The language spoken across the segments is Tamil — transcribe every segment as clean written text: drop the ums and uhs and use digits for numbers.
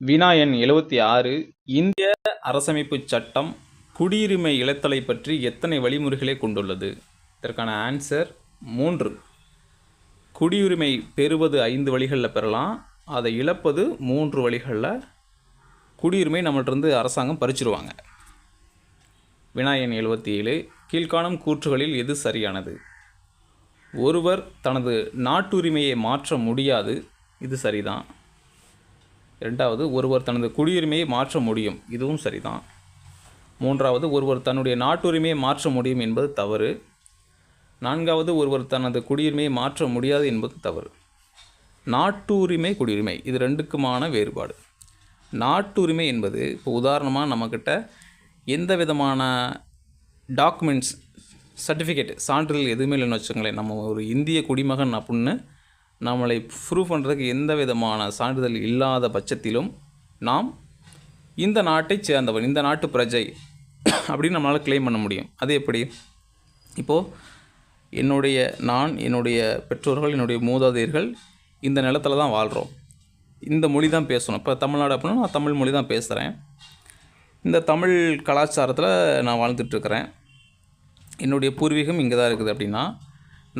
வினா எண் 76. இந்திய அரசமைப்புச் சட்டம் குடியுரிமை இழத்தலை பற்றி எத்தனை வழிமுறைகளை கொண்டுள்ளது? இதற்கான ஆன்சர் 3. குடியுரிமை பெறுவது 5 வழிகளில் பெறலாம், அதை இழப்பது 3 வழிகளில். குடியுரிமை நம்மள்டிருந்து அரசாங்கம் பறிச்சிருவாங்க. வினா எண் 77. கீழ்காணும் கூற்றுகளில் எது சரியானது? ஒருவர் தனது நாட்டுரிமையை மாற்ற முடியாது, இது சரிதான். இரண்டாவது, ஒருவர் தனது குடியுரிமையை மாற்ற முடியும், இதுவும் சரிதான். மூன்றாவது, ஒருவர் தன்னுடைய நாட்டுரிமையை மாற்ற முடியும் என்பது தவறு. நான்காவது, ஒருவர் தனது குடியுரிமையை மாற்ற முடியாது என்பது தவறு. நாட்டுரிமை, குடியுரிமை இது ரெண்டுக்குமான வேறுபாடு. நாட்டுரிமை என்பது இப்போ உதாரணமாக நம்மக்கிட்ட எந்த விதமான டாக்குமெண்ட்ஸ், சர்டிஃபிகேட், சான்றிதழ் எதுவுமே இல்லைன்னு வச்சுக்கோங்களேன். நம்ம ஒரு இந்திய குடிமகன் அப்படின்னு நம்மளை ப்ரூவ் பண்ணுறதுக்கு எந்த விதமான சான்றிதழ் இல்லாத பட்சத்திலும் நாம் இந்த நாட்டை சேர்ந்தவன், இந்த நாட்டு பிரஜை அப்படின்னு நம்மளால் கிளைம் பண்ண முடியும். அது எப்படி? இப்போது என்னுடைய பெற்றோர்கள், என்னுடைய மூதாதையர்கள் இந்த நிலத்தில் தான் வாழ்கிறோம், இந்த மொழி தான் பேசணும். இப்போ தமிழ்நாடு அப்படின்னா நான் தமிழ் மொழி தான் பேசுகிறேன், இந்த தமிழ் கலாச்சாரத்தில் நான் வாழ்ந்துட்டுருக்கிறேன், என்னுடைய பூர்வீகம் இங்கே தான் இருக்குது அப்படின்னா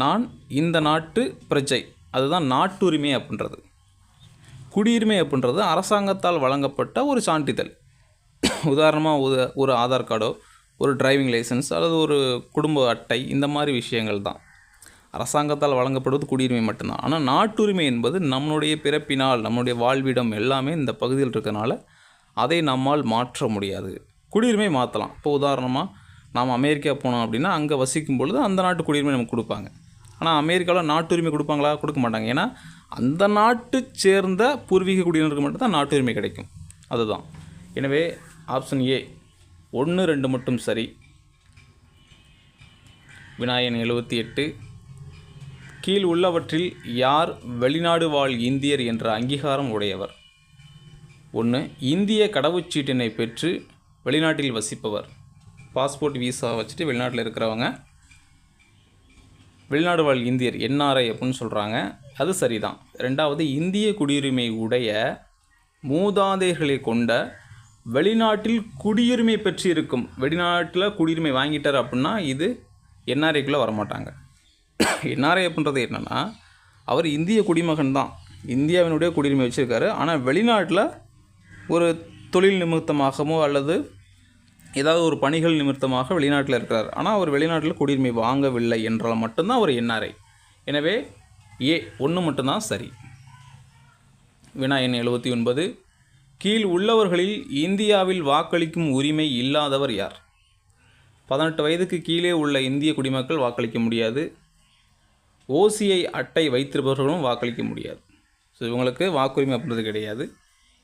நான் இந்த நாட்டு பிரஜை. அதுதான் நாட்டுரிமை அப்படின்றது. குடியுரிமை அப்படின்றது அரசாங்கத்தால் வழங்கப்பட்ட ஒரு சான்றிதழ். உதாரணமாக ஒரு ஆதார் கார்டோ, ஒரு டிரைவிங் லைசன்ஸ் அல்லது ஒரு குடும்ப அட்டை, இந்த மாதிரி விஷயங்கள் தான் அரசாங்கத்தால் வழங்கப்படுவது குடியுரிமை மட்டும்தான். ஆனால் நாட்டுரிமை என்பது நம்மளுடைய பிறப்பினால், நம்மளுடைய வாழ்விடம் எல்லாமே இந்த பகுதியில் இருக்கிறனால அதை நம்மால் மாற்ற முடியாது. குடியுரிமை மாற்றலாம். இப்போ உதாரணமாக நாம் அமெரிக்கா போனோம் அப்படின்னா அங்கே வசிக்கும் பொழுது அந்த நாட்டு குடியுரிமை நமக்கு கொடுப்பாங்க. ஆனால் அமெரிக்காவில் நாட்டுரிமை கொடுப்பாங்களா? கொடுக்க மாட்டாங்க. ஏன்னா அந்த நாட்டு சேர்ந்த பூர்வீக குடியினருக்கு மட்டும்தான் நாட்டுரிமை கிடைக்கும். அதுதான். எனவே ஆப்ஷன் ஏ 1, 2 மட்டும் சரி. வினா எண் 78. கீழ் உள்ளவற்றில் யார் வெளிநாடு வாழ் இந்தியர் என்ற அங்கீகாரம் உடையவர்? 1. இந்திய கடவுச்சீட்டினை பெற்று வெளிநாட்டில் வசிப்பவர். பாஸ்போர்ட், வீசா வச்சுட்டு வெளிநாட்டில் இருக்கிறவங்க வெளிநாடு வாழ் இந்தியர், என்ஆர்ஐ அப்படின்னு சொல்கிறாங்க. அது சரிதான். ரெண்டாவது, இந்திய குடியுரிமை உடைய மூதாதையர்களை கொண்ட வெளிநாட்டில் குடியுரிமை பெற்று இருக்கும், வெளிநாட்டில் குடியுரிமை வாங்கிட்டார் அப்படின்னா இது என்ஆர்ஐக்குள்ளே வரமாட்டாங்க. என்ஆர்ஐ அப்படின்றது என்னென்னா, அவர் இந்திய குடிமகன் தான், இந்தியாவினுடைய குடியுரிமை வச்சுருக்காரு. ஆனால் வெளிநாட்டில் ஒரு தொழில் நிமித்தமாகவோ அல்லது ஏதாவது ஒரு பணிகள் நிமித்தமாக வெளிநாட்டில் இருக்கிறார். ஆனால் அவர் வெளிநாட்டில் குடியுரிமை வாங்கவில்லை என்றால் மட்டும்தான் அவர் என்ஆர்ஐ. எனவே ஏ 1 மட்டும்தான் சரி. வினா எண் 79. கீழ் உள்ளவர்களில் இந்தியாவில் வாக்களிக்கும் உரிமை இல்லாதவர் யார்? 18 வயதுக்கு கீழே உள்ள இந்திய குடிமக்கள் வாக்களிக்க முடியாது. ஓசிஐ அட்டை வைத்திருப்பவர்களும் வாக்களிக்க முடியாது. ஸோ இவங்களுக்கு வாக்குரிமை அப்படின்றது கிடையாது.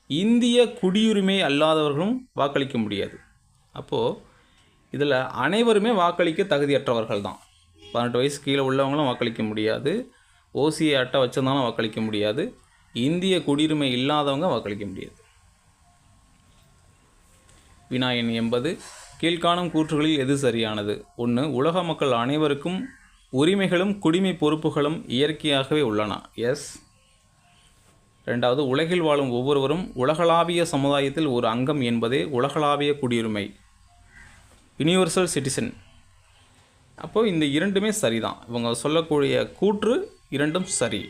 இந்திய குடியுரிமை அல்லாதவர்களும் வாக்களிக்க முடியாது. அப்போது இதில் அனைவருமே வாக்களிக்க தகுதியற்றவர்கள் தான். 18 வயசு கீழே உள்ளவங்களும் வாக்களிக்க முடியாது, ஓசிஐ அட்டை வச்சிருந்தாலும் வாக்களிக்க முடியாது, இந்திய குடியுரிமை இல்லாதவங்க வாக்களிக்க முடியாது. வினா எண் 80. கீழ்காணும் கூற்றுகளில் எது சரியானது? 1. உலக மக்கள் அனைவருக்கும் உரிமைகளும் குடிமை பொறுப்புகளும் இயற்கையாகவே உள்ளன. எஸ். ரெண்டாவது, உலகில் வாழும் ஒவ்வொருவரும் உலகளாவிய சமுதாயத்தில் ஒரு அங்கம் என்பதே உலகளாவிய குடியுரிமை, யுனிவர்சல் சிட்டிசன். அப்போது இந்த இரண்டுமே சரிதான். இவங்க சொல்லக்கூடிய கூற்று இரண்டும் சரி.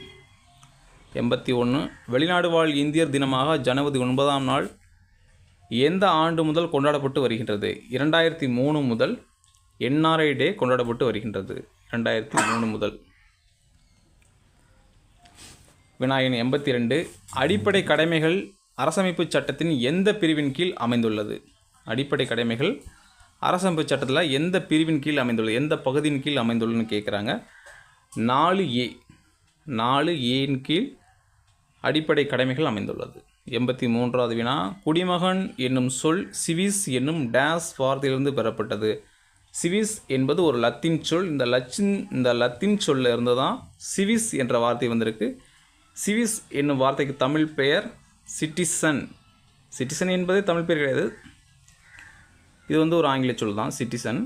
81. வெளிநாடு வாழ் இந்தியர் தினமாக ஜனவரி 9ஆம் நாள் எந்த ஆண்டு முதல் கொண்டாடப்பட்டு வருகின்றது? 2003 முதல் என்ஆர்ஐ டே கொண்டாடப்பட்டு வருகின்றது. 2003 முதல். வினா எண் 82. அடிப்படை கடமைகள் அரசமைப்பு சட்டத்தின் எந்த பிரிவின் கீழ் அமைந்துள்ளது? அடிப்படை கடமைகள் அரசமைப்பு சட்டத்தில் எந்த பிரிவின் கீழ் அமைந்துள்ளது, எந்த பகுதியின் கீழ் அமைந்துள்ளதுன்னு கேட்குறாங்க. 4A 4Aன் கீழ் அடிப்படை கடமைகள் அமைந்துள்ளது. 83வது வினா. குடிமகன் என்னும் சொல் சிவிஸ் என்னும் டேஸ் வார்த்தையிலிருந்து பெறப்பட்டது. சிவிஸ் என்பது ஒரு லத்தீன் சொல். இந்த லத்தீன் சொல்ல இருந்து தான் சிவிஸ் என்ற வார்த்தை வந்திருக்கு. சிவிஸ் என்னும் வார்த்தைக்கு தமிழ் பெயர் சிட்டிசன். சிட்டிசன் என்பதே தமிழ் பெயர் கிடையாது, இது ஒரு ஆங்கில சொல் தான், சிட்டிசன்.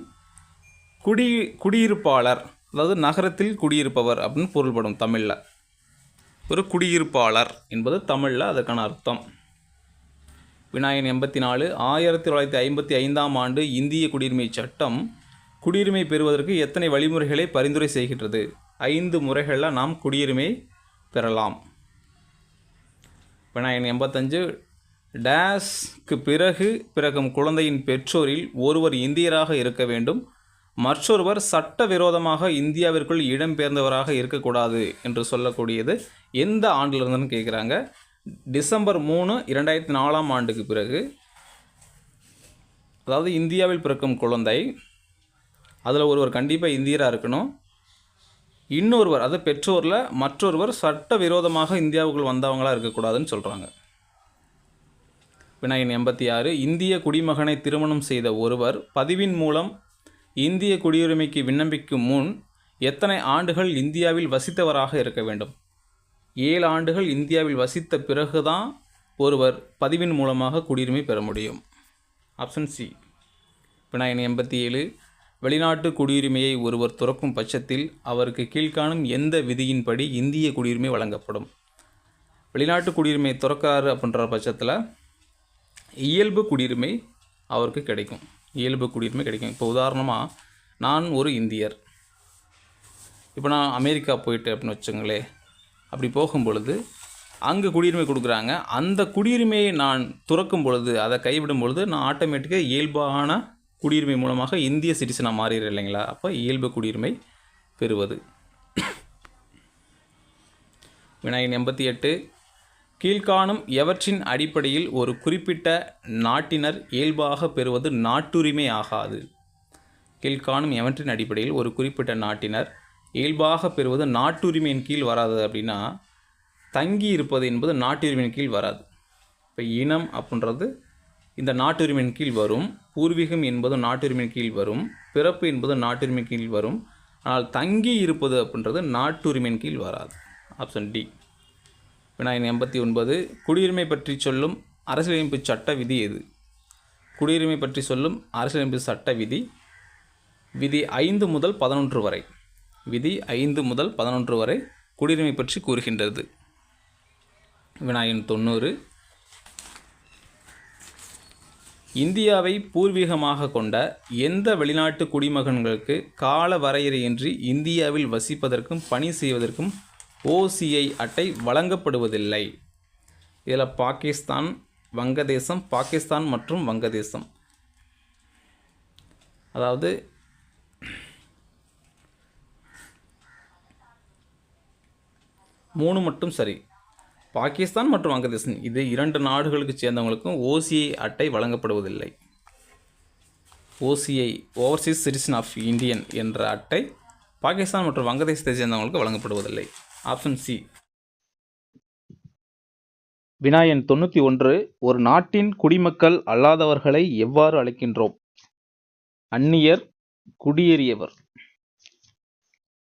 குடியிருப்பாளர், அதாவது நகரத்தில் குடியிருப்பவர் அப்படின்னு பொருள்படும் தமிழில். ஒரு குடியிருப்பாளர் என்பது தமிழில் அதற்கான அர்த்தம். வினாயன் 84 1955ஆம் ஆண்டு இந்திய குடியுரிமை சட்டம் குடியுரிமை பெறுவதற்கு எத்தனை வழிமுறைகளை பரிந்துரை செய்கின்றது? 5 முறைகளில் நாம் குடியுரிமை பெறலாம். வினாயன் 85 டேஸ்க்கு பிறகு பிறகும் குழந்தையின் பெற்றோரில் ஒருவர் இந்தியராக இருக்க வேண்டும், மற்றொருவர் சட்டவிரோதமாக இந்தியாவிற்குள் இடம்பெயர்ந்தவராக இருக்கக்கூடாது என்று சொல்லக்கூடியது எந்த ஆண்டிலிருந்துன்னு கேட்குறாங்க. டிசம்பர் 3, 2004ஆம் ஆண்டுக்கு பிறகு, அதாவது இந்தியாவில் பிறக்கும் குழந்தை அதில் ஒருவர் கண்டிப்பாக இந்தியராக இருக்கணும், இன்னொருவர் அது பெற்றோரில் மற்றொருவர் சட்டவிரோதமாக இந்தியாவுக்குள் வந்தவங்களாக இருக்கக்கூடாதுன்னு சொல்கிறாங்க. வினாயன் 86 இந்திய குடிமகனை திருமணம் செய்த ஒருவர் பதிவின் மூலம் இந்திய குடியுரிமைக்கு விண்ணப்பிக்கும் முன் எத்தனை ஆண்டுகள் இந்தியாவில் வசித்தவராக இருக்க வேண்டும்? 7 ஆண்டுகள் இந்தியாவில் வசித்த பிறகுதான் ஒருவர் பதிவின் மூலமாக குடியுரிமை பெற முடியும். Option C. வினாயன் 87 வெளிநாட்டு குடியுரிமையை ஒருவர் துறக்கும் பட்சத்தில் அவருக்கு கீழ்காணும் எந்த விதியின்படி இந்திய குடியுரிமை வழங்கப்படும்? வெளிநாட்டு குடியுரிமை துறக்கிறாரு அப்படின்ற பட்சத்தில் இயல்பு குடியுரிமை அவருக்கு கிடைக்கும். இயல்பு குடியுரிமை கிடைக்கும். இப்போ உதாரணமாக நான் ஒரு இந்தியர், இப்போ நான் அமெரிக்கா போயிட்டு அப்படின்னு வச்சுங்களேன், அப்படி போகும் பொழுது அங்கே குடியுரிமை கொடுக்குறாங்க. அந்த குடியுரிமையை நான் துறக்கும் பொழுது, அதை கைவிடும் பொழுது நான் ஆட்டோமேட்டிக்காக இயல்பான குடியுரிமை மூலமாக இந்திய சிட்டிசனாக மாறிடுறேன் இல்லைங்களா? அப்போ இயல்பு குடியுரிமை பெறுவது. வினாயன் 88 கீழ்காணும் எவற்றின் அடிப்படையில் ஒரு குறிப்பிட்ட நாட்டினர் இயல்பாக பெறுவது நாட்டுரிமை ஆகாது? கீழ்காணும் எவற்றின் அடிப்படையில் ஒரு குறிப்பிட்ட நாட்டினர் இயல்பாக பெறுவது நாட்டுரிமையின் கீழ் வராது அப்படின்னா, தங்கி இருப்பது என்பது நாட்டுரிமையின் கீழ் வராது. இப்போ இனம் அப்படின்றது இந்த நாட்டுரிமையின் கீழ் வரும், பூர்வீகம் என்பது நாட்டுரிமையின் கீழ் வரும், பிறப்பு என்பது நாட்டுரிமையின் கீழ் வரும். ஆனால் தங்கி இருப்பது அப்படின்றது நாட்டுரிமையின் கீழ் வராது. Option D. வினாயன் 89 குடியுரிமை பற்றி சொல்லும் அரசியலமைப்பு சட்ட விதி எது? குடியுரிமை பற்றி சொல்லும் அரசியலமைப்பு சட்ட விதி விதி 5 முதல் 11 வரை. விதி 5 முதல் 11 வரை குடியுரிமை பற்றி கூறுகின்றது. வினாயன் 90 இந்தியாவை பூர்வீகமாக கொண்ட எந்த வெளிநாட்டு குடிமகன்களுக்கு கால வரையறையின்றி இந்தியாவில் வசிப்பதற்கும் பணி செய்வதற்கும் OCI அட்டை வழங்கப்படுவதில்லை? இதில் பாகிஸ்தான், வங்கதேசம், பாகிஸ்தான் மற்றும் வங்கதேசம், அதாவது மூணு மட்டும் சரி. பாகிஸ்தான் மற்றும் வங்கதேசம் இது 2 நாடுகளுக்கு சேர்ந்தவங்களுக்கும் OCI அட்டை வழங்கப்படுவதில்லை. OCI overseas citizen of Indian என்ற அட்டை பாகிஸ்தான் மற்றும் வங்கதேசத்தை சேர்ந்தவங்களுக்கு வழங்கப்படுவதில்லை. Option C. வினாயன் 91 ஒரு நாட்டின் குடிமக்கள் அல்லாதவர்களை எவ்வாறு அழைக்கின்றோம்? அந்நியர், குடியேறியவர்.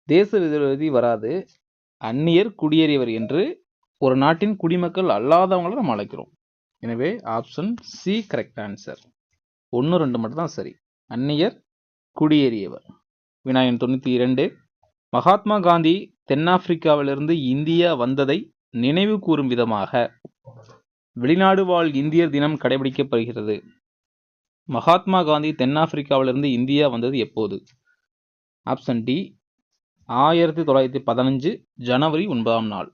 தேச விரோதி வராது, அந்நியர், குடியேறியவர் என்று ஒரு நாட்டின் குடிமக்கள் அல்லாதவங்களை நம்ம அழைக்கிறோம். எனவே ஆப்ஷன் சி கரெக்ட் ஆன்சர். 1, 2 மட்டும் தான் சரி. அந்நியர், குடியேறியவர். வினாயன் 92 மகாத்மா காந்தி தென்னாப்பிரிக்காவிலிருந்து இந்தியா வந்ததை நினைவு கூறும் விதமாக வெளிநாடு வாழ் இந்தியர் தினம் கடைபிடிக்கப்படுகிறது. மகாத்மா காந்தி தென்னாப்பிரிக்காவிலிருந்து இந்தியா வந்தது எப்போது? ஆப்ஷன் டி 1915 ஜனவரி 9ஆம் நாள்.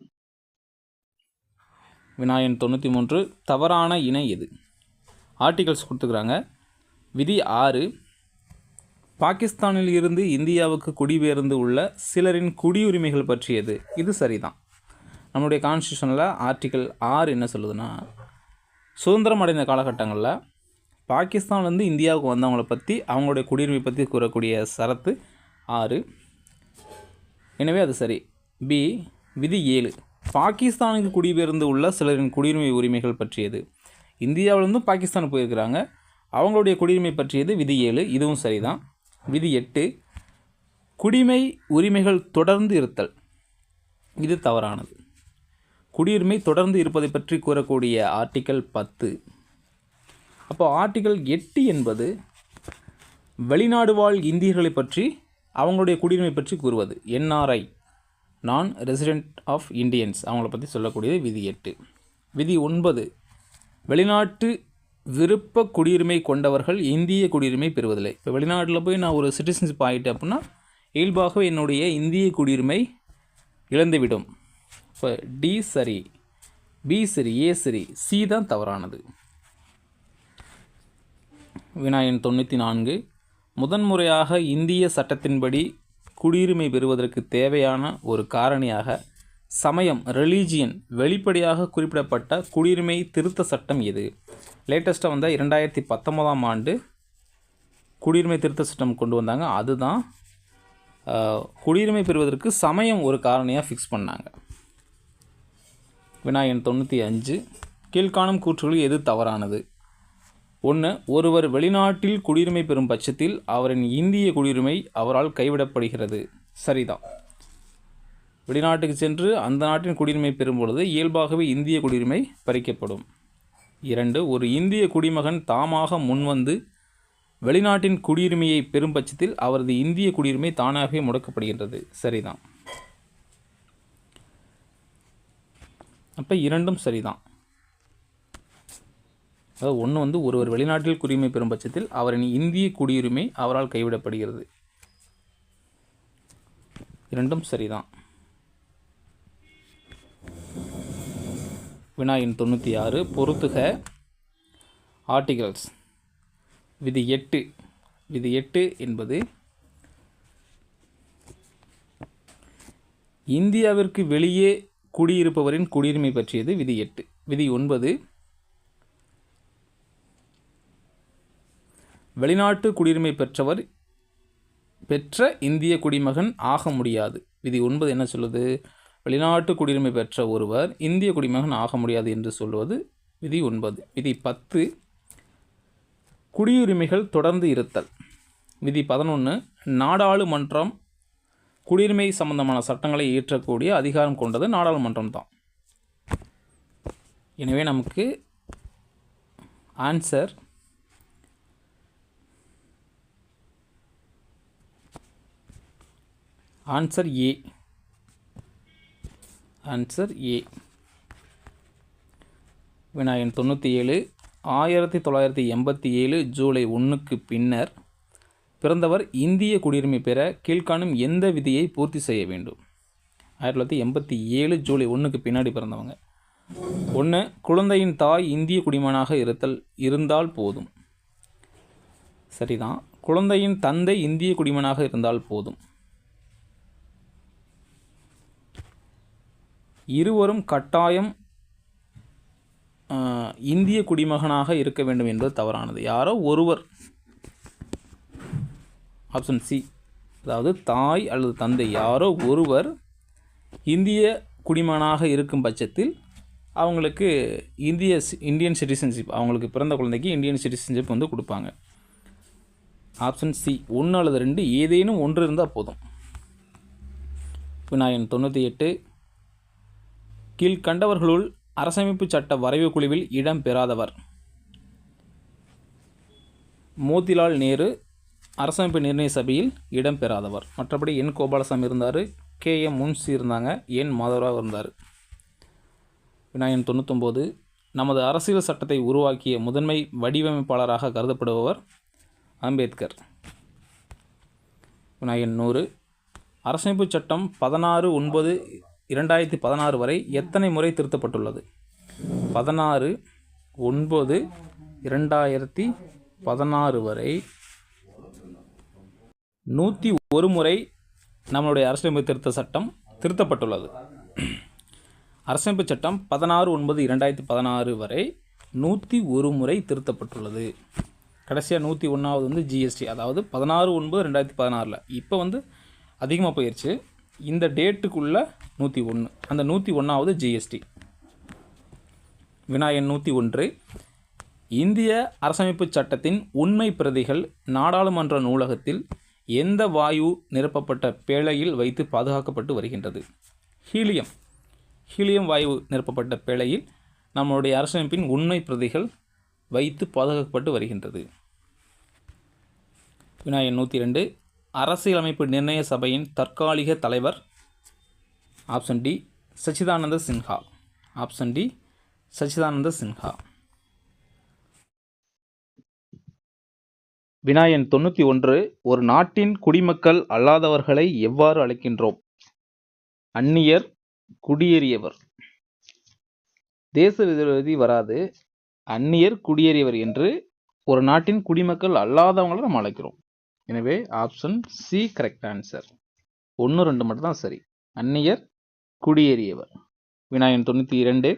வினாயன் 93 தவறான இணை எது? ஆர்டிகல்ஸ் கொடுத்துக்கிறாங்க. விதி 6 பாகிஸ்தானில் இருந்து இந்தியாவுக்கு குடிபெயர்ந்து உள்ள சிலரின் குடியுரிமைகள் பற்றியது. இது சரிதான். நம்மளுடைய கான்ஸ்டியூஷனில் ஆர்டிகல் 6 என்ன சொல்லுதுன்னா, சுதந்திரம் அடைந்த காலகட்டங்களில் பாகிஸ்தான்லேருந்து இந்தியாவுக்கு வந்தவங்களை பற்றி, அவங்களுடைய குடியுரிமை பற்றி கூறக்கூடிய சரத்து 6. எனவே அது சரி. பி விதி 7 பாகிஸ்தானுக்கு குடிபெயர்ந்து உள்ள சிலரின் குடியுரிமை உரிமைகள் பற்றியது. இந்தியாவிலிருந்து பாகிஸ்தான் போயிருக்கிறாங்க, அவங்களுடைய குடியுரிமை பற்றியது விதி 7. இதுவும் சரிதான். விதி 8 குடிமை உரிமைகள் தொடர்ந்து இருத்தல். இது தவறானது. குடியுரிமை தொடர்ந்து இருப்பதை பற்றி கூறக்கூடிய ஆர்டிக்கல் 10. அப்போ ஆர்டிக்கல் 8 என்பது வெளிநாடு வாழ் இந்தியர்களை பற்றி, அவங்களுடைய குடியுரிமை பற்றி கூறுவது. NRI நான் ரெசிடென்ட் ஆஃப் இண்டியன்ஸ் அவங்கள பற்றி சொல்லக்கூடியது விதி 8. விதி 9 வெளிநாட்டு விருப்ப குடியுரிமை கொண்டவர்கள் இந்திய குடியுரிமை பெறுவதில்லை. இப்போ வெளிநாட்டில் போய் நான் ஒரு சிட்டிசன்ஷிப் ஆகிட்டேன் அப்படின்னா இயல்பாகவே என்னுடைய இந்திய குடியுரிமை இழந்துவிடும். இப்போ டி சரி, பி சரி, ஏ சரி, சி தான் தவறானது. வினா எண் 94. முதன்முறையாக இந்திய சட்டத்தின்படி குடியுரிமை பெறுவதற்கு தேவையான ஒரு காரணியாக சமயம் ரிலீஜியன் வெளிப்படையாக குறிப்பிடப்பட்ட குடியுரிமை திருத்த சட்டம் எது? லேட்டஸ்ட்டாக வந்த 2019ஆம் ஆண்டு குடியுரிமை திருத்த சட்டம் கொண்டு வந்தாங்க. அதுதான் குடியுரிமை பெறுவதற்கு சமயம் ஒரு காரணியாக ஃபிக்ஸ் பண்ணாங்க. வினா எண் 95. கீழ்காணும் கூற்றுகளில் எது தவறானது? 1. ஒருவர் வெளிநாட்டில் குடியுரிமை பெறும் பட்சத்தில் அவரின் இந்திய குடியுரிமை அவரால் கைவிடப்படுகிறது. சரிதான். வெளிநாட்டுக்கு சென்று அந்த நாட்டின் குடியுரிமை பெறும் பொழுது இயல்பாகவே இந்திய குடியுரிமை பறிக்கப்படும். 2. ஒரு இந்திய குடிமகன் தாமாக முன்வந்து வெளிநாட்டின் குடியுரிமையை பெறும் பட்சத்தில் அவரது இந்திய குடியுரிமை தானாகவே முடக்கப்படுகின்றது. சரிதான். அப்போ இரண்டும் சரிதான். அதாவது ஒன்று ஒருவர் வெளிநாட்டில் குடியுரிமை பெறும் பட்சத்தில் அவரின் இந்திய குடியுரிமை அவரால் கைவிடப்படுகிறது. இரண்டும் சரிதான். வினா எண் 96. பொறுத்துக. ஆர்டிகல்ஸ். விதி 8. விதி 8 என்பது இந்தியாவிற்கு வெளியே குடியிருப்பவரின் குடியுரிமை பற்றியது. விதி 8. விதி 9. வெளிநாட்டு குடியுரிமை பெற்ற இந்திய குடிமகன் ஆக முடியாது. விதி 9 என்ன சொல்லுது? வெளிநாட்டு குடியுரிமை பெற்ற ஒருவர் இந்திய குடிமகன் ஆக முடியாது என்று சொல்வது விதி 9. விதி 10. குடியுரிமைகள் தொடர்ந்து இருத்தல். விதி 11. நாடாளுமன்றம் குடியுரிமை சம்பந்தமான சட்டங்களை இயற்றக்கூடிய அதிகாரம் கொண்டது நாடாளுமன்றம் தான். எனவே நமக்கு ஆன்சர் ஏ. Answer A. வினா எண் 97. 1987 ஜூலை 1க்கு பின்னர் பிறந்தவர் இந்திய குடியுரிமை பெற கீழ்காணும் எந்த விதியை பூர்த்தி செய்ய வேண்டும்? 1987 ஜூலை 1க்கு பின்னாடி பிறந்தவங்க. 1. குழந்தையின் தாய் இந்திய குடிமகனாக இருந்தால் போதும். சரிதான். குழந்தையின் தந்தை இந்திய குடிமகனாக இருந்தால் போதும். இருவரும் கட்டாயம் இந்திய குடிமகனாக இருக்க வேண்டும் என்பது தவறானது. யாரோ ஒருவர். Option C. அதாவது தாய் அல்லது தந்தை யாரோ ஒருவர் இந்திய குடிமகனாக இருக்கும் பட்சத்தில் அவங்களுக்கு இந்தியன் சிட்டிசன்ஷிப், அவங்களுக்கு பிறந்த குழந்தைக்கு இந்தியன் சிட்டிசன்ஷிப் வந்து கொடுப்பாங்க. Option C. 1 அல்லது 2 ஏதேனும் ஒன்று இருந்தால் போதும். வினா எண் 98. கீழ்கண்டவர்களுள் அரசமைப்பு சட்ட வரைவு குழுவில் இடம் பெறாதவர்? மோதிலால் நேரு அரசமைப்பு நிர்ணய சபையில் இடம் பெறாதவர். மற்றபடி என் கோபாலசாமி இருந்தார், KM முன்சி இருந்தாங்க, என் மாதவராவ் இருந்தார். வினா எண் 99. நமது அரசியல் சட்டத்தை உருவாக்கிய முதன்மை வடிவமைப்பாளராக கருதப்படுபவர் அம்பேத்கர். வினா எண் 100. அரசமைப்பு சட்டம் 16/9/2016 வரை எத்தனை முறை திருத்தப்பட்டுள்ளது? 16/9/2016 வரை 101 முறை நம்மளுடைய அரசியலமைப்பு திருத்த சட்டம் திருத்தப்பட்டுள்ளது. அரசமைப்பு சட்டம் 16/9/2016 வரை 101 முறை திருத்தப்பட்டுள்ளது. கடைசியாக 101வது வந்து GST, அதாவது 16/9/2016. இப்போ வந்து அதிகமாக போயிடுச்சு. இந்த டேட்டுக்குள்ளே 101, அந்த 101வது GST. வினா எண் 101. இந்திய அரசமைப்பு சட்டத்தின் உண்மை பிரதிகள் நாடாளுமன்ற நூலகத்தில் எந்த வாயு நிரப்பப்பட்ட பேழையில் வைத்து பாதுகாக்கப்பட்டு வருகின்றது? ஹீலியம் வாயு நிரப்பப்பட்ட பேழையில் நம்மளுடைய அரசமைப்பின் உண்மை பிரதிகள் வைத்து பாதுகாக்கப்பட்டு வருகின்றது. வினா எண் 102. அரசியலமைப்பு நிர்ணய சபையின் தற்காலிக தலைவர்? Option D. Sachchidananda Sinha. Option D. Sachchidananda Sinha. வினா எண் 91. ஒரு நாட்டின் குடிமக்கள் அல்லாதவர்களை எவ்வாறு அழைக்கின்றோம்? அந்நியர், குடியேறியவர். தேச விரோதி வராது. அந்நியர், குடியேறியவர் என்று ஒரு நாட்டின் குடிமக்கள் அல்லாதவங்களை நம்ம அழைக்கிறோம். எனவே ஆப்ஷன் சி கரெக்ட் ஆன்சர். 1, 2 மட்டும் தான் சரி. அந்நியர், குடியேறியவர். வினா எண் 92.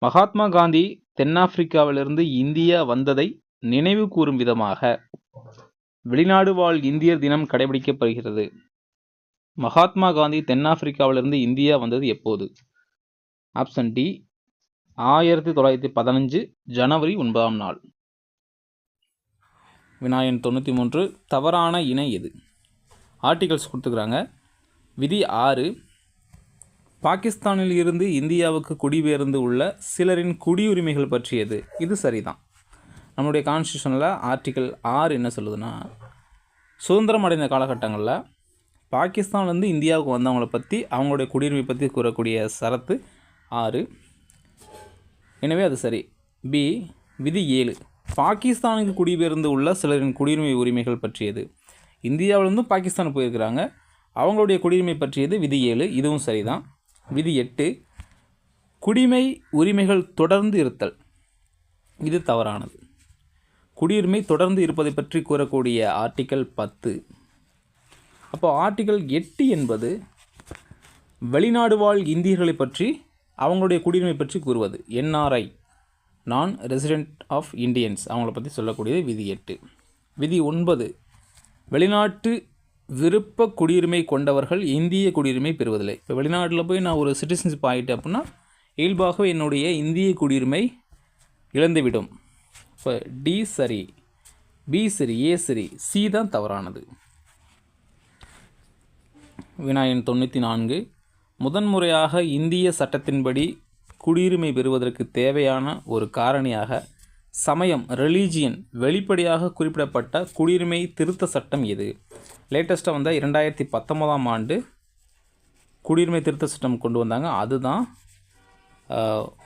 மகாத்மா காந்தி தென்னாப்பிரிக்காவிலிருந்து இந்தியா வந்ததை நினைவு கூறும் விதமாக வெளிநாடு வாழ் இந்தியர் தினம் கடைபிடிக்கப்படுகிறது. மகாத்மா காந்தி தென்னாப்பிரிக்காவிலிருந்து இந்தியா வந்தது எப்போது? ஆப்ஷன் டி 1915 ஜனவரி 9ஆம் நாள். வினா எண் 93. தவறான இணை எது? ஆர்டிகல்ஸ் கொடுத்துக்கிறாங்க. விதி 6. பாகிஸ்தானில் இருந்து இந்தியாவுக்கு குடிபெயர்ந்து உள்ள சிலரின் குடியுரிமைகள் பற்றியது. இது சரிதான். நம்மளுடைய கான்ஸ்டியூஷனில் ஆர்டிகல் 6 என்ன சொல்லுதுன்னா, சுதந்திரம் அடைந்த காலகட்டங்களில் பாகிஸ்தான்லேருந்து இந்தியாவுக்கு வந்தவங்களை பற்றி அவங்களுடைய குடியுரிமை பற்றி கூறக்கூடிய சரத்து 6. எனவே அது சரி. பி விதி 7. பாகிஸ்தானுக்கு குடிபெயர்ந்து உள்ள சிலரின் குடியுரிமை உரிமைகள் பற்றியது. இந்தியாவிலிருந்து பாகிஸ்தான் போயிருக்கிறாங்க, அவங்களுடைய குடியுரிமை பற்றியது விதி 7. இதுவும் சரிதான். விதி 8. குடிமை உரிமைகள் தொடர்ந்து இருத்தல். இது தவறானது. குடியுரிமை தொடர்ந்து இருப்பதை பற்றி கூறக்கூடிய ஆர்டிக்கல் 10. அப்போ ஆர்டிக்கல் 8 என்பது வெளிநாடு வாழ் இந்தியர்களை பற்றி அவங்களுடைய குடியுரிமை பற்றி கூறுவது. NRI, நான் ரெசிடென்ட் ஆஃப் இண்டியன்ஸ், அவங்கள பற்றி சொல்லக்கூடியது விதி 8. விதி 9. வெளிநாட்டு விருப்ப குடியுரிமை கொண்டவர்கள் இந்திய குடியுரிமை பெறுவதில்லை. இப்போ வெளிநாட்டில் போய் நான் ஒரு சிட்டிசன்ஷிப் ஆகிட்டேன் அப்படின்னா இயல்பாகவே என்னுடைய இந்திய குடியுரிமை இழந்துவிடும். இப்போ டி சரி, பி சரி, ஏ சரி, சி தான் தவறானது. வினா எண் 94. முதன்முறையாக இந்திய சட்டத்தின்படி குடியுரிமை பெறுவதற்கு தேவையான ஒரு காரணியாக சமயம், ரிலீஜியன் வெளிப்படையாக குறிப்பிடப்பட்ட குடியுரிமை திருத்த சட்டம் எது? லேட்டஸ்ட்டாக வந்த 2019ஆம் ஆண்டு குடியுரிமை திருத்த சட்டம் கொண்டு வந்தாங்க. அதுதான்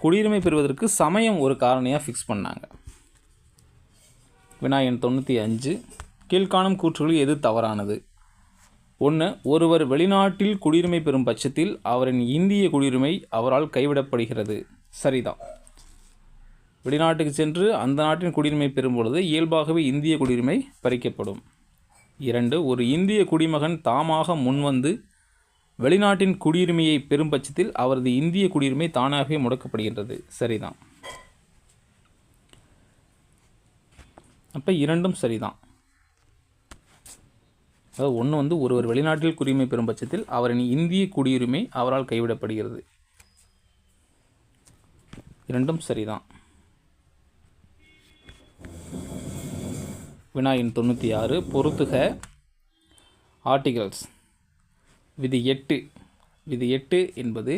குடியுரிமை பெறுவதற்கு சமயம் ஒரு காரணியாக ஃபிக்ஸ் பண்ணாங்க. வினா எண் 95. கீழ்காணும் கூற்றுகளில் எது தவறானது? 1. ஒருவர் வெளிநாட்டில் குடியுரிமை பெறும் பட்சத்தில் அவரின் இந்திய குடியுரிமை அவரால் கைவிடப்படுகிறது. சரிதான். வெளிநாட்டுக்கு சென்று அந்த நாட்டின் குடியுரிமை பெறும் பொழுது இயல்பாகவே இந்திய குடியுரிமை பறிக்கப்படும். 2. ஒரு இந்திய குடிமகன் தாமாக முன்வந்து வெளிநாட்டின் குடியுரிமையை பெறும் பட்சத்தில் அவரது இந்திய குடியுரிமை தானாகவே முடக்கப்படுகின்றது. சரிதான். அப்போ இரண்டும் சரிதான். அதாவது 1 ஒருவர் வெளிநாட்டில் குடியுரிமை பெறும் பட்சத்தில் அவரின் இந்திய குடியுரிமை அவரால் கைவிடப்படுகிறது. இரண்டும் சரிதான். வினா எண் 96. பொறுத்துக. ஆர்டிகல்ஸ். விதி 8. விதி 8 என்பது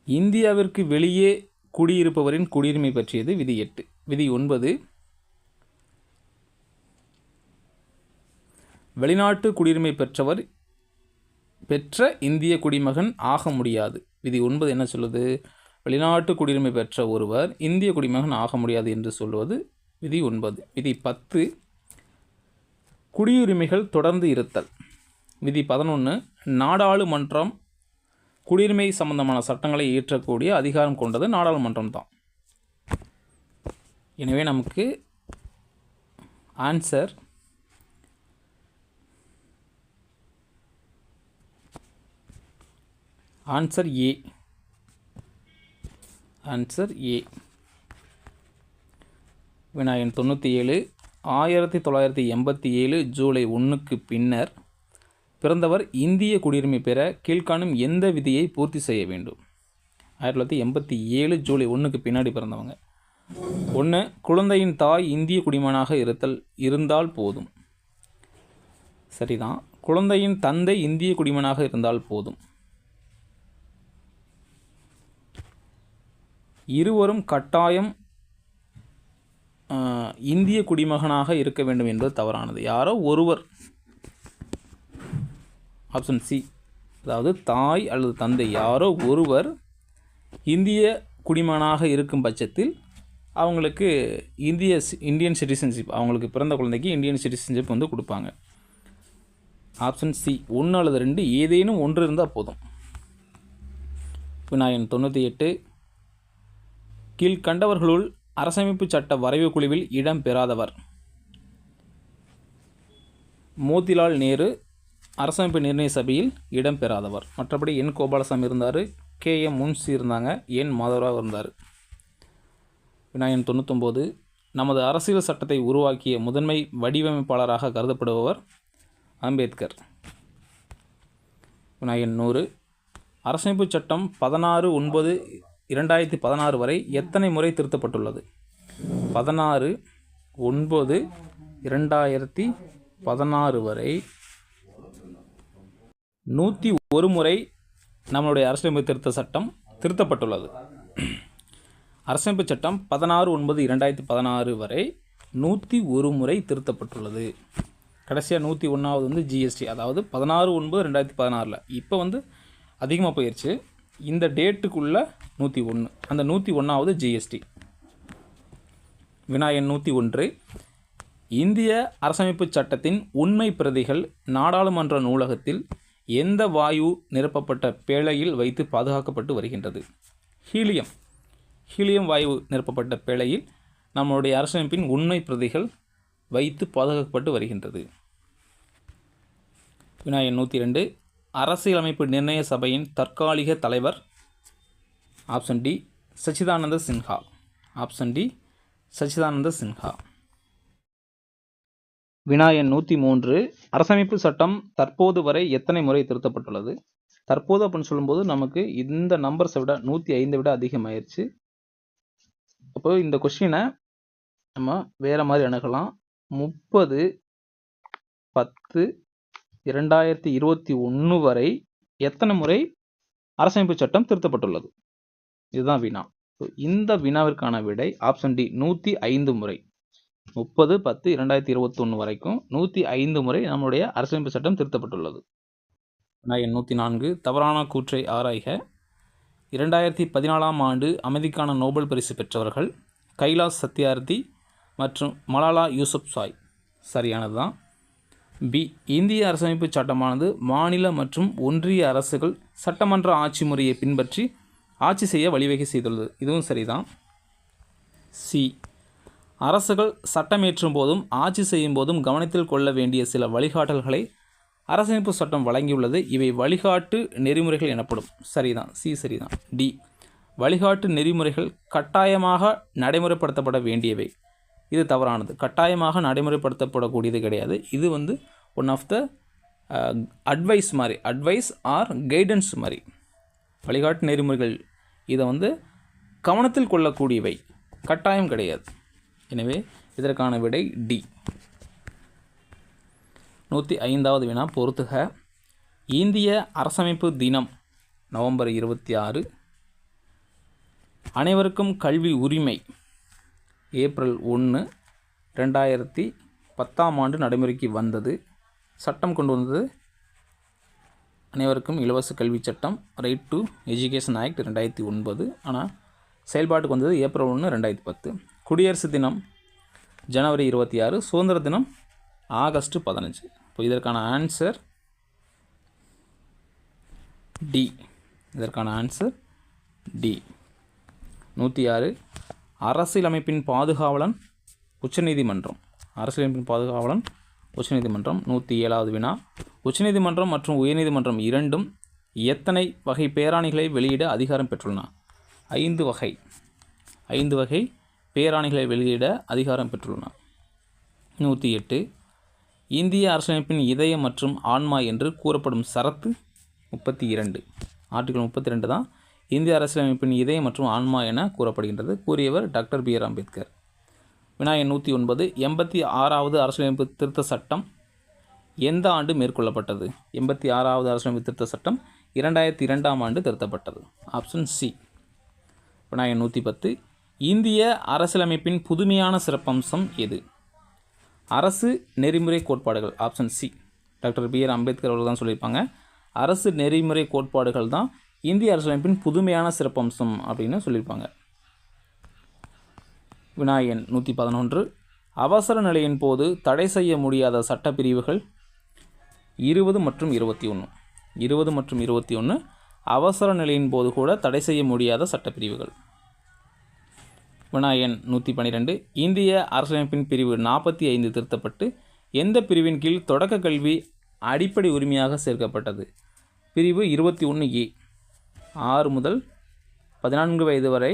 இந்தியாவிற்கு வெளியே குடியிருப்பவரின் குடியுரிமை பற்றியது. விதி 8. விதி 9. வெளிநாட்டு குடியுரிமை பெற்ற இந்திய குடிமகன் ஆக முடியாது. விதி 9 என்ன சொல்லுது? வெளிநாட்டு குடியுரிமை பெற்ற ஒருவர் இந்திய குடிமகன் ஆக முடியாது என்று சொல்வது விதி 9. விதி 10. குடியுரிமைகள் தொடர்ந்து இருத்தல். விதி 11. நாடாளுமன்றம் குடியுரிமை சம்பந்தமான சட்டங்களை இயற்றக்கூடிய அதிகாரம் கொண்டது நாடாளுமன்றம் தான். எனவே நமக்கு ஆன்சர் ஏ. Answer A. வினா எண் 97. 1987 ஜூலை 1க்கு பின்னர் பிறந்தவர் இந்திய குடியுரிமை பெற கீழ்காணும் எந்த விதியை பூர்த்தி செய்ய வேண்டும்? 1987 ஜூலை 1க்கு பின்னாடி பிறந்தவங்க. 1. குழந்தையின் தாய் இந்திய குடிமகனாக இருந்தால் போதும். சரிதான். குழந்தையின் தந்தை இந்திய குடிமகனாக இருந்தால் போதும். இருவரும் கட்டாயம் இந்திய குடிமகனாக இருக்க வேண்டும் என்பது தவறானது. யாரோ ஒருவர். Option C. அதாவது தாய் அல்லது தந்தை யாரோ ஒருவர் இந்திய குடிமகனாக இருக்கும் பட்சத்தில் அவங்களுக்கு இந்தியன் சிட்டிசன்ஷிப், அவங்களுக்கு பிறந்த குழந்தைக்கு இந்தியன் சிட்டிசன்ஷிப் வந்து கொடுப்பாங்க. ஆப்ஷன் சி 1 அல்லது 2 ஏதேனும் ஒன்று இருந்தால் போதும். வினாயன் 98 கீழ்கண்டவர்களுள் அரசமைப்பு சட்ட வரைவு குழுவில் இடம் பெறாதவர். மோதிலால் நேரு அரசமைப்பு நிர்ணய சபையில் இடம் பெறாதவர். மற்றபடி என் கோபாலசாமி இருந்தார், KM முன்சி இருந்தாங்க, என் மாதவராவ் இருந்தார். வினாயன் 99 நமது அரசியல் சட்டத்தை உருவாக்கிய முதன்மை வடிவமைப்பாளராக கருதப்படுபவர் அம்பேத்கர். வினாயன் 100 அரசமைப்பு சட்டம் 16/9/2016 வரை எத்தனை முறை திருத்தப்பட்டுள்ளது? 16/9/2016 வரை 101 முறை நம்மளுடைய அரசியலமைப்பு திருத்த சட்டம் திருத்தப்பட்டுள்ளது. அரசமைப்பு சட்டம் 16/9/2016 வரை 101 முறை திருத்தப்பட்டுள்ளது. கடைசியாக 101வது வந்து GST, அதாவது 16/9/2016. இப்போ வந்து அதிகமாக போயிடுச்சு. இந்த டேட்டுக்குள்ளே 101, அந்த 101வது GST. வினாயன் 101 இந்திய அரசமைப்பு சட்டத்தின் உண்மை பிரதிகள் நாடாளுமன்ற நூலகத்தில் எந்த வாயு நிரப்பப்பட்ட பேழையில் வைத்து பாதுகாக்கப்பட்டு வருகின்றது? ஹீலியம் வாயு நிரப்பப்பட்ட பேழையில் நம்மளுடைய அரசமைப்பின் உண்மை பிரதிகள் வைத்து பாதுகாக்கப்பட்டு வருகின்றது. வினாயன் 102 அரசியலமைப்பு நிர்ணய சபையின் தற்காலிக தலைவர். Option D Sachchidananda Sinha. Option D Sachchidananda Sinha. வினாயன் 103 அரசமைப்பு சட்டம் தற்போது வரை எத்தனை முறை திருத்தப்பட்டுள்ளது? தற்போது அப்படின்னு சொல்லும்போது நமக்கு இந்த நம்பர்ஸை விட 105 விட அதிகமாயிருச்சு. அப்போ இந்த கொஸ்டினை நம்ம வேறு மாதிரி அணுகலாம். 30/10/2021 வரை எத்தனை முறை அரசமைப்பு சட்டம் திருத்தப்பட்டுள்ளது? இதுதான் வினா. இந்த வினாவிற்கான விடை ஆப்ஷன் டி 105 முறை. 30/10/2021 வரைக்கும் 105 முறை நம்முடைய அரசமைப்பு சட்டம் திருத்தப்பட்டுள்ளது. வினாயன் 104 தவறான கூற்றை ஆராய்க. 2014ஆம் ஆண்டு அமைதிக்கான நோபல் பரிசு பெற்றவர்கள் கைலாஷ் சத்யார்த்தி மற்றும் மலாலா யூசுப்சாய். சரியானது தான். பி இந்திய அரசமைப்பு சட்டமானது மாநில மற்றும் ஒன்றிய அரசுகள் சட்டமன்ற ஆட்சி முறையை பின்பற்றி ஆட்சி செய்ய வழிவகை செய்துள்ளது. இதுவும் சரிதான். சி அரசுகள் சட்டமேற்றும் போதும் ஆட்சி செய்யும் போதும் கவனத்தில் கொள்ள வேண்டிய சில வழிகாட்டல்களை அரசமைப்பு சட்டம் வழங்கியுள்ளது. இவை வழிகாட்டு நெறிமுறைகள் எனப்படும். சரிதான், சி சரிதான். டி வழிகாட்டு நெறிமுறைகள் கட்டாயமாக நடைமுறைப்படுத்தப்பட வேண்டியவை. இது தவறானது. கட்டாயமாக நடைமுறைப்படுத்தப்படக்கூடியது கிடையாது. இது வந்து ஒன் ஆஃப் த அட்வைஸ் மாதிரி, அட்வைஸ் ஆர் கைடன்ஸ் மாதிரி. வழிகாட்டு நெறிமுறைகள் இதை வந்து கவனத்தில் கொள்ளக்கூடியவை, கட்டாயம் கிடையாது. எனவே இதற்கான விடை டி. 105வது வினா பொறுத்துக. இந்திய அரசமைப்பு தினம் நவம்பர் 26. அனைவருக்கும் கல்வி உரிமை ஏப்ரல் 1, 2010ஆம் ஆண்டு நடைமுறைக்கு வந்தது. சட்டம் கொண்டு வந்தது அனைவருக்கும் இலவச கல்வி சட்டம், ரைட் டு எஜுகேஷன் ஆக்ட் 2009. ஆனால் செயல்பாட்டுக்கு வந்தது ஏப்ரல் 1, 2010. குடியரசு தினம் ஜனவரி 26, சுதந்திர தினம் ஆகஸ்ட் 15. இப்போ இதற்கான ஆன்சர் டி. இதற்கான ஆன்சர் டி. 106 அரசியலமைப்பின் பாதுகாவலன் உச்சநீதிமன்றம். அரசியலமைப்பின் பாதுகாவலன் உச்சநீதிமன்றம். 107வது வினா உச்சநீதிமன்றம் மற்றும் உயர்நீதிமன்றம் இரண்டும் எத்தனை வகை பேராணைகளை வெளியிட அதிகாரம் பெற்றுள்ளன? 5 வகை. 5 வகை பேராணைகளை வெளியிட அதிகாரம் பெற்றுள்ளன. 108 இந்திய அரசியலமைப்பின் இதயம் மற்றும் ஆன்மா என்று கூறப்படும் சரத்து 32. ஆர்டிகல் 32 தான் இந்திய அரசியலமைப்பின் இதயம் மற்றும் ஆன்மா என கூறப்படுகின்றது. கூறியவர் டாக்டர் BR அம்பேத்கர். வினாயன் 109 86வது அரசியலமைப்பு திருத்த சட்டம் எந்த ஆண்டு மேற்கொள்ளப்பட்டது? 86வது அரசியலமைப்பு திருத்த சட்டம் 2002ஆம் ஆண்டு திருத்தப்பட்டது. Option C. வினாயன் 110 இந்திய அரசியலமைப்பின் புதுமையான சிறப்பம்சம் எது? அரசு நெறிமுறை கோட்பாடுகள். Option C. Doctor BR Ambedkar அவர்கள் தான் சொல்லியிருப்பாங்க. அரசு நெறிமுறை கோட்பாடுகள் தான் இந்திய அரசியலமைப்பின் புதுமையான சிறப்பம்சம் அப்படின்னு சொல்லியிருப்பாங்க. வினா எண் 111. அவசர நிலையின் போது தடை செய்ய முடியாத சட்டப்பிரிவுகள் 20 மற்றும் 21. 20 மற்றும் 21 அவசர நிலையின் போது கூட தடை செய்ய முடியாத சட்டப்பிரிவுகள். வினா எண் 112. இந்திய அரசியலமைப்பின் பிரிவு 45 திருத்தப்பட்டு எந்த பிரிவின் கீழ் தொடக்க கல்வி அடிப்படை உரிமையாக சேர்க்கப்பட்டது? பிரிவு 21A. 6 முதல் 14 வயது வரை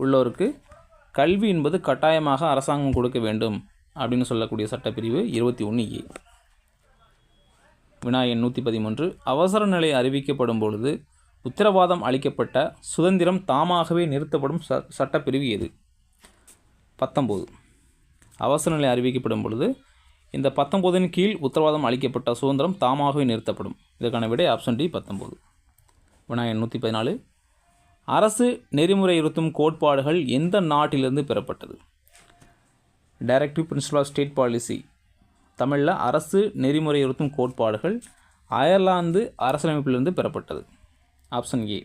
உள்ளோருக்கு கல்வி என்பது கட்டாயமாக அரசாங்கம் கொடுக்க வேண்டும் அப்படின்னு சொல்லக்கூடிய சட்டப்பிரிவு 21A. வினா எண் 113. அவசர நிலை அறிவிக்கப்படும் பொழுது உத்தரவாதம் அளிக்கப்பட்ட சுதந்திரம் தாமாகவே நிறுத்தப்படும் சட்டப்பிரிவு எது? 19. அவசர நிலை அறிவிக்கப்படும் பொழுது இந்த 19 கீழ் உத்தரவாதம் அளிக்கப்பட்ட சுதந்திரம் தாமாகவே நிறுத்தப்படும். இதற்கான விடை ஆப்ஷன் டி 19. வினா எண் 114. அரசு நெறிமுறையுறுத்தும் கோட்பாடுகள் எந்த நாட்டிலிருந்து பெறப்பட்டது? Directive principle of state policy. தமிழில் அரசு நெறிமுறையுறுத்தும் கோட்பாடுகள் அயர்லாந்து அரசியலமைப்பிலிருந்து பெறப்பட்டது. Option A.